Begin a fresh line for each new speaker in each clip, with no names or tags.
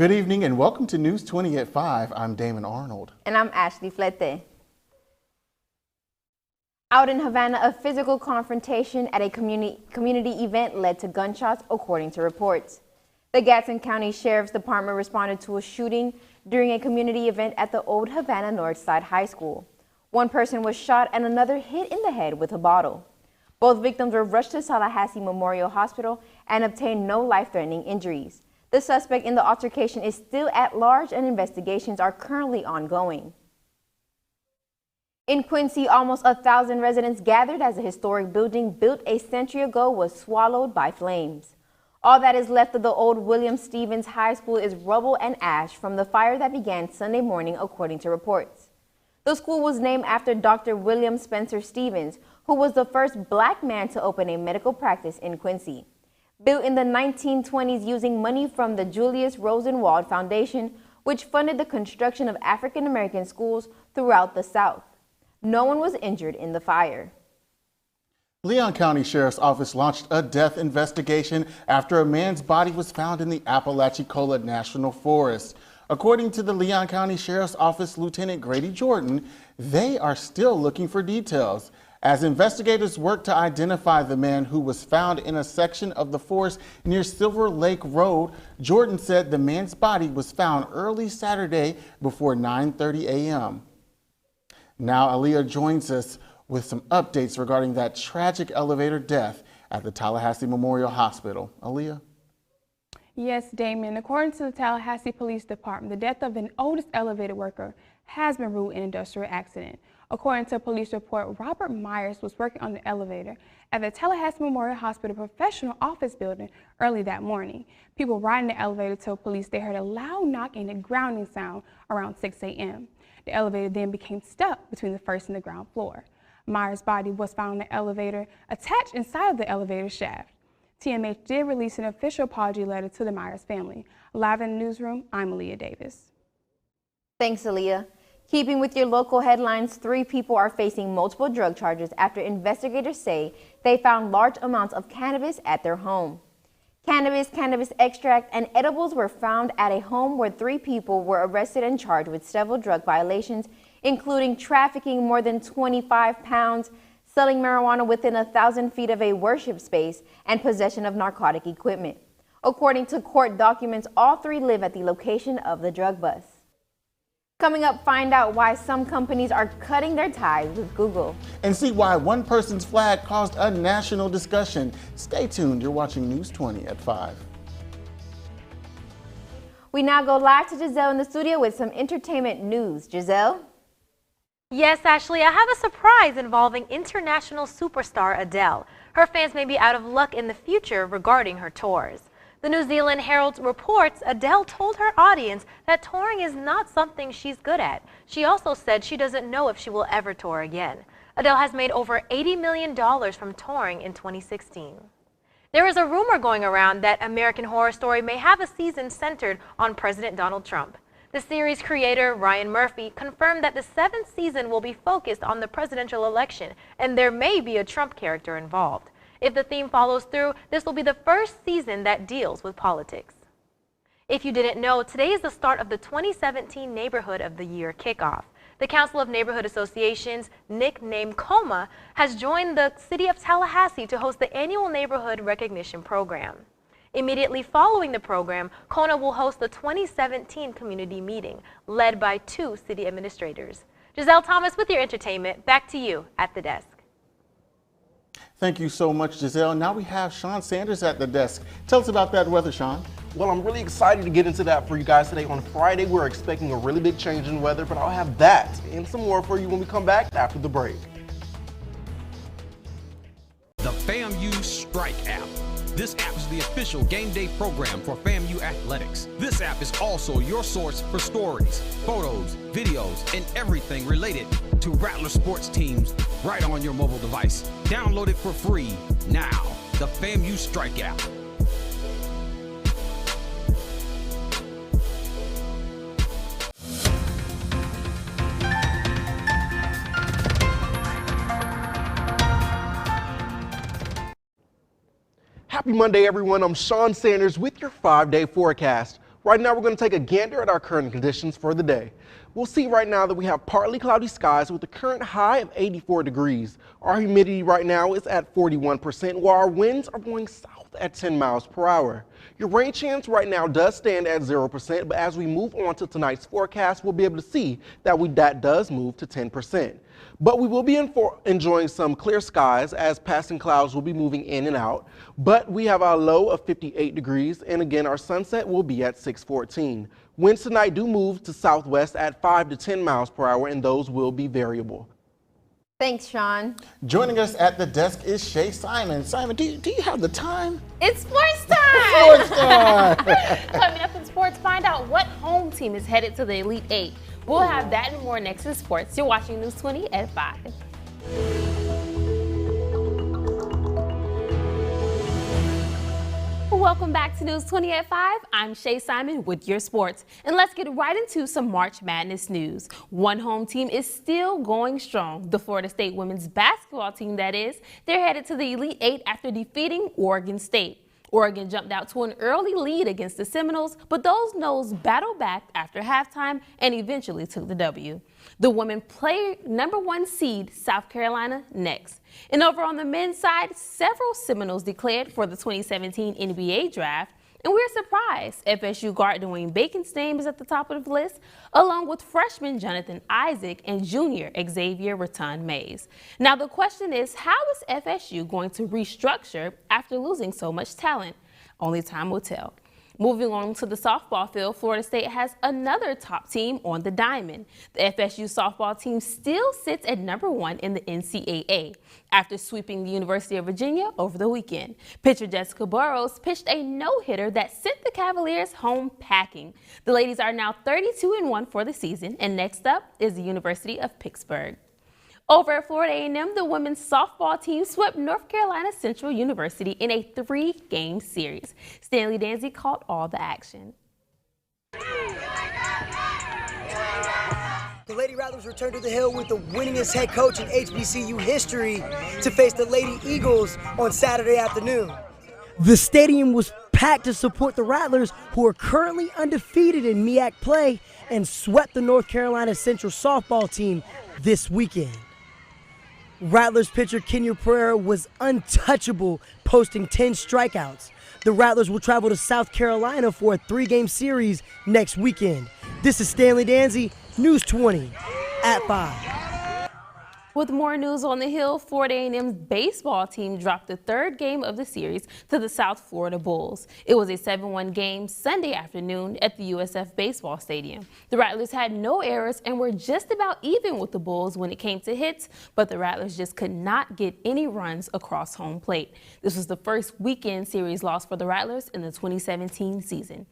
Good evening and welcome to News 20 at 5. I'm Damon Arnold.
And I'm Ashley Flete. Out in Havana, a physical confrontation at a community event led to gunshots, according to reports. The Gadsden County Sheriff's Department responded to a shooting during a community event at the Old Havana Northside High School. One person was shot and another hit in the head with a bottle. Both victims were rushed to Tallahassee Memorial Hospital and obtained no life-threatening injuries. The suspect in the altercation is still at large and investigations are currently ongoing. In Quincy, almost 1,000 residents gathered as a historic building built a century ago was swallowed by flames. All that is left of the old William Stevens High School is rubble and ash from the fire that began Sunday morning, according to reports. The school was named after Dr. William Spencer Stevens, who was the first black man to open a medical practice in Quincy. Built in the 1920s using money from the Julius Rosenwald Foundation, which funded the construction of African American schools throughout the South. No one was injured in the fire.
Leon County Sheriff's Office launched a death investigation after a man's body was found in the Apalachicola National Forest. According to the Leon County Sheriff's Office Lieutenant Grady Jordan, they are still looking for details. As investigators work to identify the man who was found in a section of the forest near Silver Lake Road, Jordan said the man's body was found early Saturday before 9:30 a.m. Now Aaliyah joins us with some updates regarding that tragic elevator death at the Tallahassee Memorial Hospital. Aaliyah?
Yes, Damon. According to the Tallahassee Police Department, the death of an oldest elevator worker has been ruled an industrial accident. According to a police report, Robert Myers was working on the elevator at the Tallahassee Memorial Hospital professional office building early that morning. People riding the elevator told police they heard a loud knock and a grounding sound around 6 a.m. The elevator then became stuck between the first and the ground floor. Myers' body was found in the elevator attached inside of the elevator shaft. TMH did release an official apology letter to the Myers family. Live in the newsroom, I'm Aaliyah Davis.
Thanks, Aaliyah. Keeping with your local headlines, 3 people are facing multiple drug charges after investigators say they found large amounts of cannabis at their home. Cannabis extract, and edibles were found at a home where 3 people were arrested and charged with several drug violations, including trafficking more than 25 pounds, selling marijuana within 1,000 feet of a worship space, and possession of narcotic equipment. According to court documents, all 3 live at the location of the drug bust. Coming up, find out why some companies are cutting their ties with Google.
And see why one person's flag caused a national discussion. Stay tuned. You're watching News 20 at 5.
We now go live to Giselle in the studio with some entertainment news. Giselle?
Yes, Ashley, I have a surprise involving international superstar Adele. Her fans may be out of luck in the future regarding her tours. The New Zealand Herald reports Adele told her audience that touring is not something she's good at. She also said she doesn't know if she will ever tour again. Adele has made over $80 million from touring in 2016. There is a rumor going around that American Horror Story may have a season centered on President Donald Trump. The series creator, Ryan Murphy, confirmed that the 7th season will be focused on the presidential election, and there may be a Trump character involved. If the theme follows through, this will be the first season that deals with politics. If you didn't know, today is the start of the 2017 Neighborhood of the Year kickoff. The Council of Neighborhood Associations, nicknamed COMA, has joined the City of Tallahassee to host the annual Neighborhood Recognition Program. Immediately following the program, CONA will host the 2017 community meeting, led by 2 city administrators. Giselle Thomas with your entertainment. Back to you at the desk.
Thank you so much, Giselle. Now we have Sean Sanders at the desk. Tell us about that weather, Sean.
Well, I'm really excited to get into that for you guys today. On Friday, we're expecting a really big change in weather, but I'll have that and some more for you when we come back after the break.
The FAMU Strike app. This app is the official game day program for FAMU athletics. This app is also your source for stories, photos, videos, and everything related to Rattler sports teams right on your mobile device. Download it for free now. The FAMU Strike app.
Happy Monday, everyone. I'm Sean Sanders with your 5-day forecast. Right now, we're going to take a gander at our current conditions for the day. We'll see right now that we have partly cloudy skies with a current high of 84 degrees. Our humidity right now is at 41%, while our winds are blowing south at 10 miles per hour. Your rain chance right now does stand at 0%, but as we move on to tonight's forecast, we'll be able to see that does move to 10%. But we will be enjoying some clear skies as passing clouds will be moving in and out. But we have a low of 58 degrees, and again, our sunset will be at 6:14. Winds tonight do move to southwest at 5 to 10 miles per hour, and those will be variable.
Thanks, Sean.
Joining us at the desk is Shay Simon. Simon, do you have the time?
It's sports time!
Sports time!
Coming up in sports, find out what home team is headed to the Elite Eight. We'll have that and more next in sports. You're watching News 20 at 5. Welcome back to News 20 at 5. I'm Shay Simon with your sports. And let's get right into some March Madness news. One home team is still going strong. The Florida State women's basketball team, that is. They're headed to the Elite Eight after defeating Oregon State. Oregon jumped out to an early lead against the Seminoles, but those Noles battled back after halftime and eventually took the W. The women play #1 seed South Carolina next. And over on the men's side, several Seminoles declared for the 2017 NBA draft. And we're surprised FSU guard Dwayne Bacon's name is at the top of the list, along with freshman Jonathan Isaac and junior Xavier Raton-Mays. Now the question is, how is FSU going to restructure after losing so much talent? Only time will tell. Moving on to the softball field, Florida State has another top team on the diamond. The FSU softball team still sits at #1 in the NCAA after sweeping the University of Virginia over the weekend. Pitcher Jessica Burrows pitched a no-hitter that sent the Cavaliers home packing. The ladies are now 32-1 for the season, and next up is the University of Pittsburgh. Over at Florida A&M, the women's softball team swept North Carolina Central University in a 3-game series. Stanley Danzy caught all the action.
The Lady Rattlers returned to the Hill with the winningest head coach in HBCU history to face the Lady Eagles on Saturday afternoon. The stadium was packed to support the Rattlers, who are currently undefeated in MEAC play and swept the North Carolina Central softball team this weekend. Rattlers pitcher Kenya Pereira was untouchable, posting 10 strikeouts. The Rattlers will travel to South Carolina for a 3-game series next weekend. This is Stanley Danzy, News 20 at 5.
With more news on the Hill, Florida A&M's baseball team dropped the 3rd game of the series to the South Florida Bulls. It was a 7-1 game Sunday afternoon at the USF Baseball Stadium. The Rattlers had no errors and were just about even with the Bulls when it came to hits, but the Rattlers just could not get any runs across home plate. This was the first weekend series loss for the Rattlers in the 2017 season.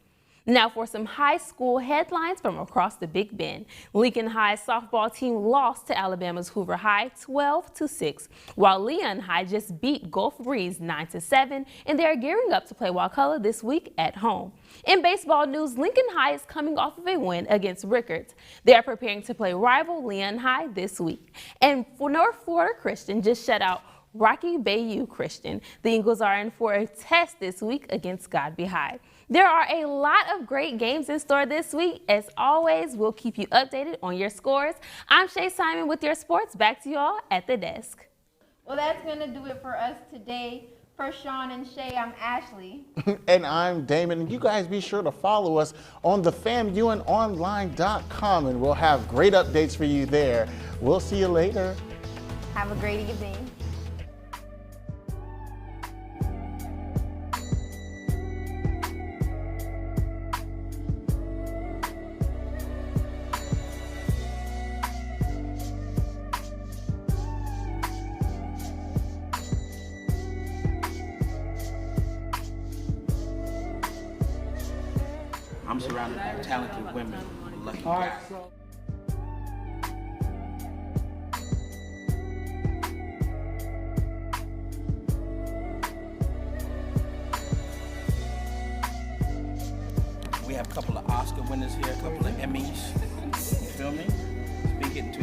Now for some high school headlines from across the Big Bend. Lincoln High's softball team lost to Alabama's Hoover High 12-6, while Leon High just beat Gulf Breeze 9-7, and they are gearing up to play Wakulla this week at home. In baseball news, Lincoln High is coming off of a win against Rickards. They are preparing to play rival Leon High this week. And for North Florida Christian just shut out Rocky Bayou Christian. The Eagles are in for a test this week against Godby High. There are a lot of great games in store this week. As always, we'll keep you updated on your scores. I'm Shay Simon with your sports. Back to you all at the desk.
Well, that's going to do it for us today. For Sean and Shay, I'm Ashley.
And I'm Damon. And you guys be sure to follow us on the FAMUandonline.com, and we'll have great updates for you there. We'll see you later.
Have a great evening.
I'm surrounded by talented women. Lucky guy. We have a couple of Oscar winners here, a couple of Emmys. You feel me? Speaking to